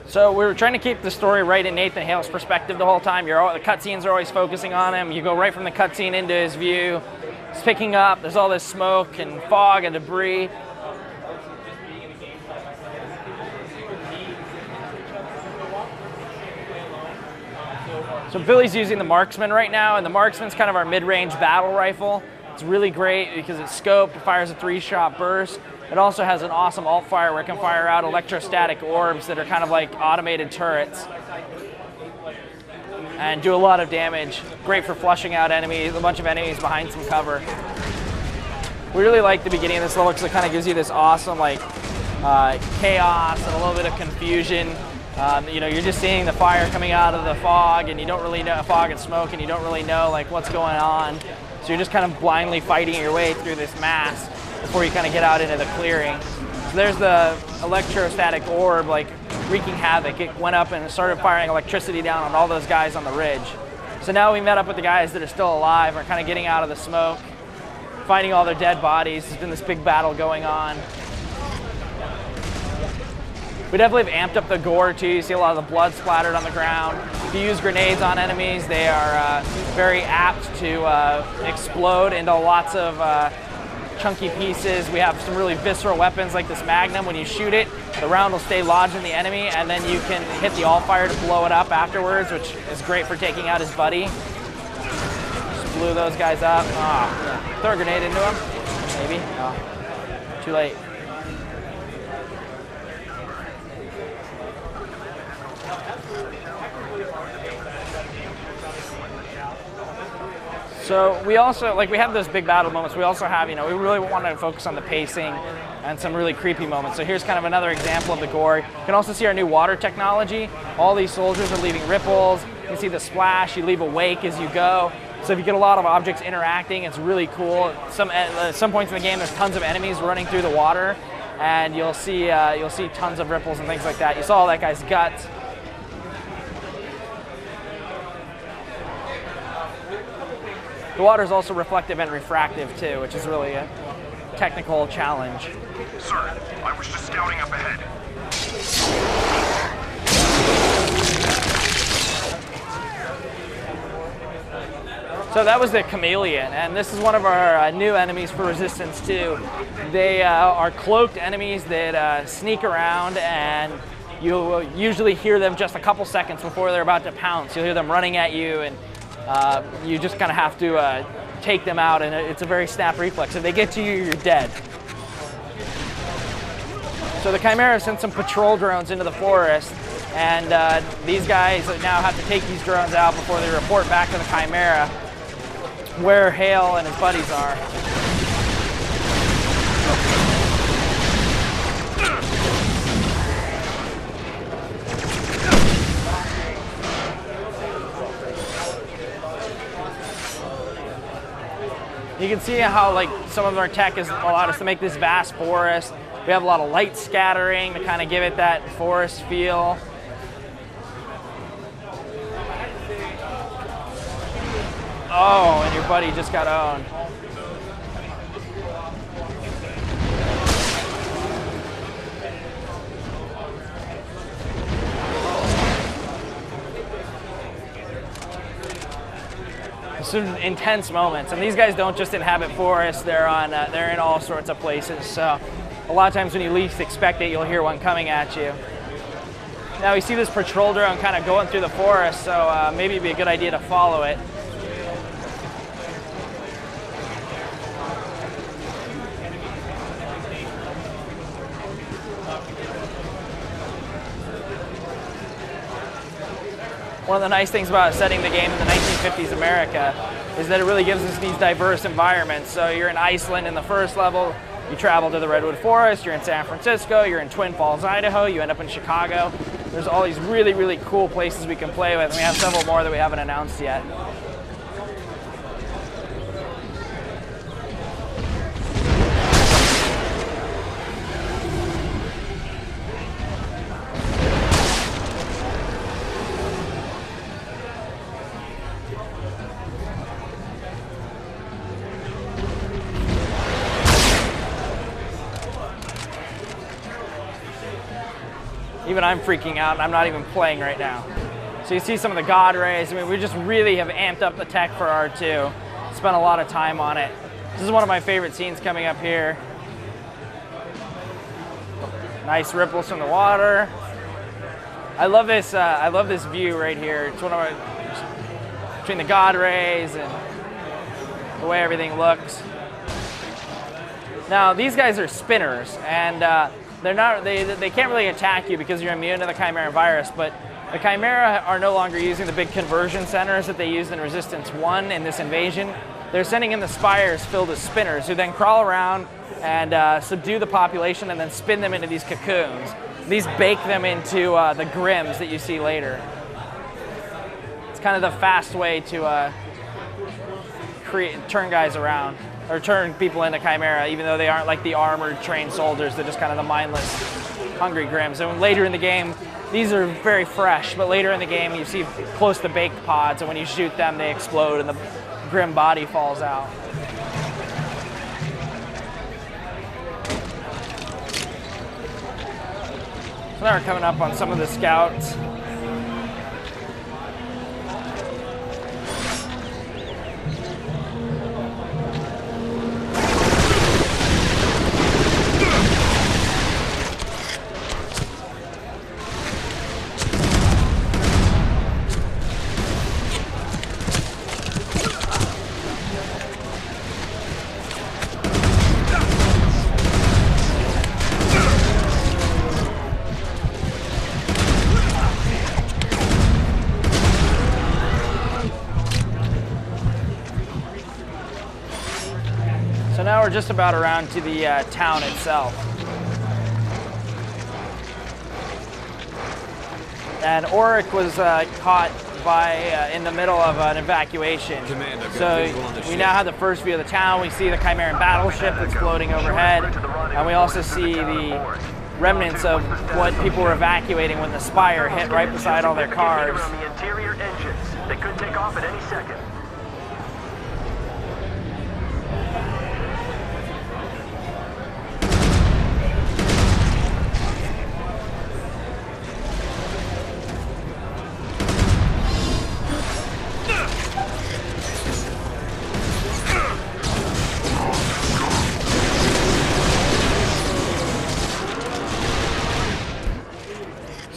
So we're trying to keep the story right in Nathan Hale's perspective the whole time. The cutscenes are always focusing on him. You go right from the cutscene into his view. It's picking up. There's all this smoke and fog and debris. So Billy's using the Marksman right now, and the Marksman's kind of our mid-range battle rifle. It's really great because it's scoped, it fires a 3-shot burst. It also has an awesome alt fire where it can fire out electrostatic orbs that are kind of like automated turrets and do a lot of damage. Great for flushing out enemies, a bunch of enemies behind some cover. We really like the beginning of this level because it kind of gives you this awesome like chaos and a little bit of confusion. You know, you're just seeing the fire coming out of the fog, and you don't really know fog and smoke, and you don't really know like what's going on. So you're just kind of blindly fighting your way through this mass before you kind of get out into the clearing. So there's the electrostatic orb like wreaking havoc. It went up and started firing electricity down on all those guys on the ridge. So now we met up with the guys that are still alive, are kind of getting out of the smoke, finding all their dead bodies. There's been this big battle going on. We definitely have amped up the gore too. You see a lot of the blood splattered on the ground. If you use grenades on enemies, they are very apt to explode into lots of chunky pieces. We have some really visceral weapons like this Magnum. When you shoot it, the round will stay lodged in the enemy, and then you can hit the alt fire to blow it up afterwards, which is great for taking out his buddy. Just blew those guys up. Oh, throw a grenade into him, maybe. Oh, too late. So we also, like we have those big battle moments, we also have, you know, we really want to focus on the pacing and some really creepy moments. So here's kind of another example of the gore. You can also see our new water technology. All these soldiers are leaving ripples. You can see the splash, you leave a wake as you go. So if you get a lot of objects interacting, it's really cool. Some points in the game, there's tons of enemies running through the water, and you'll see tons of ripples and things like that. You saw all that guy's guts. The water is also reflective and refractive too, which is really a technical challenge. Sir, I was just scouting up ahead. So that was the Chameleon, and this is one of our new enemies for Resistance 2. They are cloaked enemies that sneak around, and you'll usually hear them just a couple seconds before they're about to pounce. You'll hear them running at you, and you just kind of have to take them out, and it's a very snap reflex. If they get to you, you're dead. So the Chimera sent some patrol drones into the forest, and these guys now have to take these drones out before they report back to the Chimera where Hale and his buddies are. You can see how like some of our tech has allowed us to make this vast forest. We have a lot of light scattering to kind of give it that forest feel. Oh, and your buddy just got owned. Some intense moments, and these guys don't just inhabit forests. They're in all sorts of places. So a lot of times when you least expect it, you'll hear one coming at you. Now we see this patrol drone kind of going through the forest, so maybe it'd be a good idea to follow it. One of the nice things about setting the game in the 1950s America is that it really gives us these diverse environments. So you're in Iceland in the first level, you travel to the Redwood Forest, you're in San Francisco, you're in Twin Falls, Idaho, you end up in Chicago. There's all these really, really cool places we can play with, and we have several more that we haven't announced yet. Even I'm freaking out, and I'm not even playing right now. So you see some of the God Rays. I mean, we just really have amped up the tech for R2. Spent a lot of time on it. This is one of my favorite scenes coming up here. Nice ripples from the water. I love this view right here. It's one of my, between the God Rays and the way everything looks. Now these guys are spinners, and they can't really attack you because you're immune to the Chimera virus, but the Chimera are no longer using the big conversion centers that they used in Resistance 1 in this invasion. They're sending in the spires filled with spinners who then crawl around and subdue the population and then spin them into these cocoons. These bake them into the Grims that you see later. It's kind of the fast way to turn guys around, or turn people into Chimera, even though they aren't like the armored trained soldiers. They're just kind of the mindless, hungry Grims. And later in the game, these are very fresh, but later in the game you see close to baked pods, and when you shoot them they explode and the Grim body falls out. So now we're coming up on some of the scouts. So now we're just about around to the town itself. And Auric was caught in the middle of an evacuation. So we now have the first view of the town. We see the Chimeran battleship that's floating overhead. And we also see the remnants of what people were evacuating when the Spire hit right beside all their cars. On the interior engines. They could take off at any second.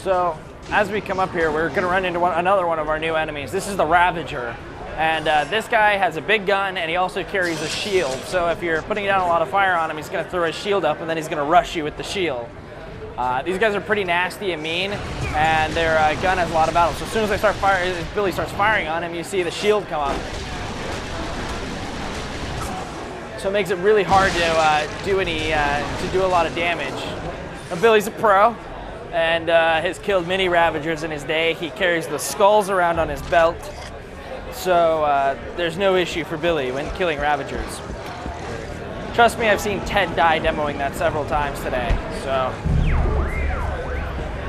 So as we come up here, we're going to run into another one of our new enemies. This is the Ravager. And this guy has a big gun, and he also carries a shield. So if you're putting down a lot of fire on him, he's going to throw his shield up, and then he's going to rush you with the shield. These guys are pretty nasty and mean, and their gun has a lot of battles. So as soon as Billy starts firing on him, you see the shield come up. So it makes it really hard to do a lot of damage. Now, Billy's a pro, and has killed many Ravagers in his day. He carries the skulls around on his belt, so there's no issue for Billy when killing Ravagers. Trust me, I've seen Ted die demoing that several times today. So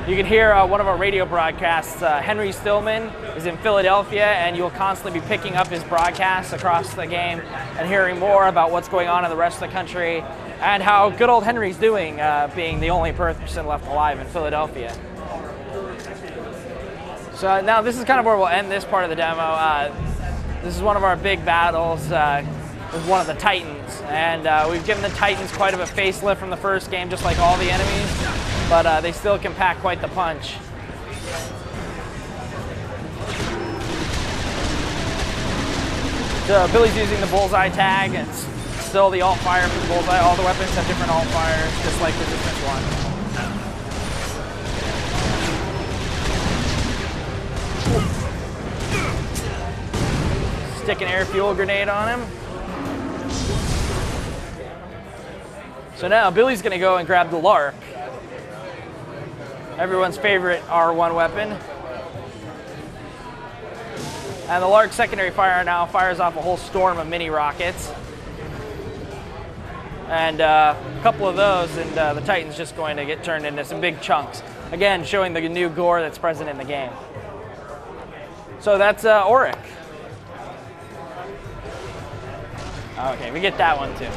you can hear one of our radio broadcasts. Henry Stillman is in Philadelphia, and you'll constantly be picking up his broadcasts across the game and hearing more about what's going on in the rest of the country and how good old Henry's doing, being the only person left alive in Philadelphia. So now this is kind of where we'll end this part of the demo. This is one of our big battles with one of the Titans, and we've given the Titans quite of a facelift from the first game, just like all the enemies, but they still can pack quite the punch. So Billy's using the bullseye tag, and it's still the alt fire for the bullseye. All the weapons have different alt fires, just like Resistance 1. Stick an air fuel grenade on him. So now Billy's gonna go and grab the Lark, everyone's favorite R1 weapon. And the Lark's secondary fire now fires off a whole storm of mini rockets. And a couple of those, and the Titan's just going to get turned into some big chunks. Again, showing the new gore that's present in the game. So that's Auric. Okay, we get that one too.